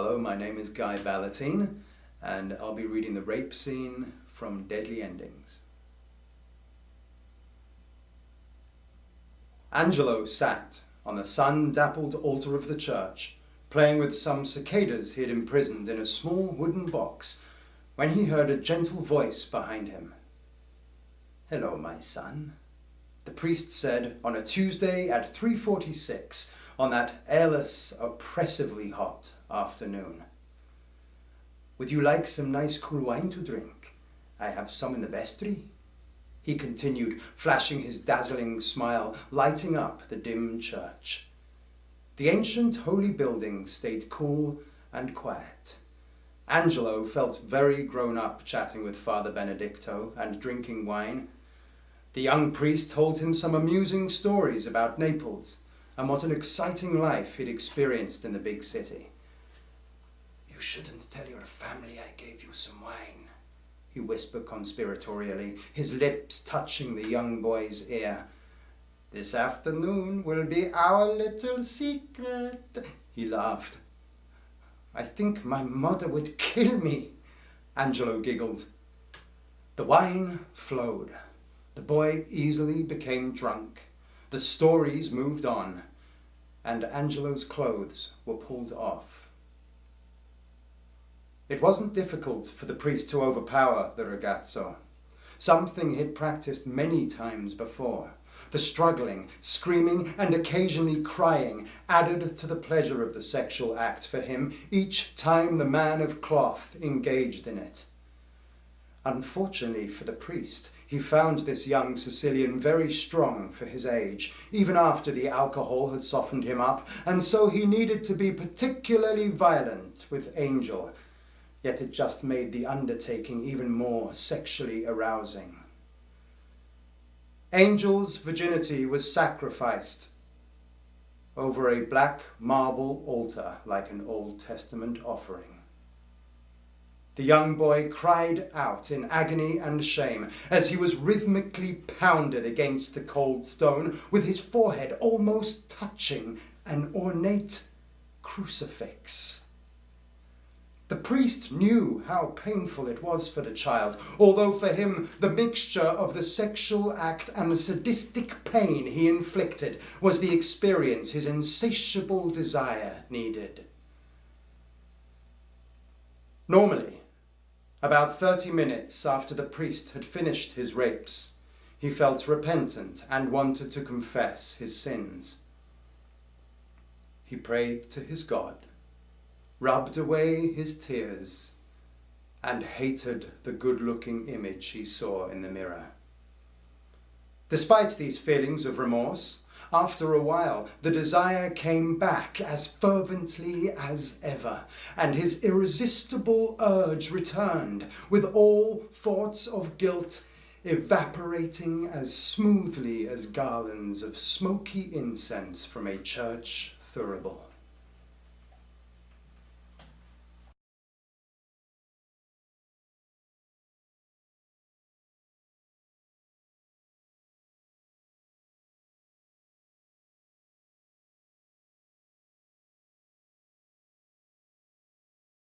Hello, my name is Guy Balotine, and I'll be reading the rape scene from Deadly Endings. Angelo sat on the sun-dappled altar of the church, playing with some cicadas he had imprisoned in a small wooden box, when he heard a gentle voice behind him. "Hello, my son," the priest said on a Tuesday at 3:46 on that airless, oppressively hot afternoon. "Would you like some nice cool wine to drink? I have some in the vestry," he continued, flashing his dazzling smile, lighting up the dim church. The ancient holy building stayed cool and quiet. Angelo felt very grown-up chatting with Father Benedicto and drinking wine. The young priest told him some amusing stories about Naples and what an exciting life he'd experienced in the big city. "You shouldn't tell your family I gave you some wine," he whispered conspiratorially, his lips touching the young boy's ear. "This afternoon will be our little secret," he laughed. "I think my mother would kill me," Angelo giggled. The wine flowed. The boy easily became drunk. The stories moved on, and Angelo's clothes were pulled off. It wasn't difficult for the priest to overpower the ragazzo, something he'd practiced many times before. The struggling, screaming, and occasionally crying added to the pleasure of the sexual act for him each time the man of cloth engaged in it. Unfortunately for the priest, he found this young Sicilian very strong for his age, even after the alcohol had softened him up, and so he needed to be particularly violent with Angel, yet it just made the undertaking even more sexually arousing. Angel's virginity was sacrificed over a black marble altar like an Old Testament offering. The young boy cried out in agony and shame as he was rhythmically pounded against the cold stone, with his forehead almost touching an ornate crucifix. The priest knew how painful it was for the child, although for him the mixture of the sexual act and the sadistic pain he inflicted was the experience his insatiable desire needed. Normally, about 30 minutes after the priest had finished his rapes, he felt repentant and wanted to confess his sins. He prayed to his God, rubbed away his tears, and hated the good-looking image he saw in the mirror. Despite these feelings of remorse, after a while the desire came back as fervently as ever, and his irresistible urge returned, with all thoughts of guilt evaporating as smoothly as garlands of smoky incense from a church thurible.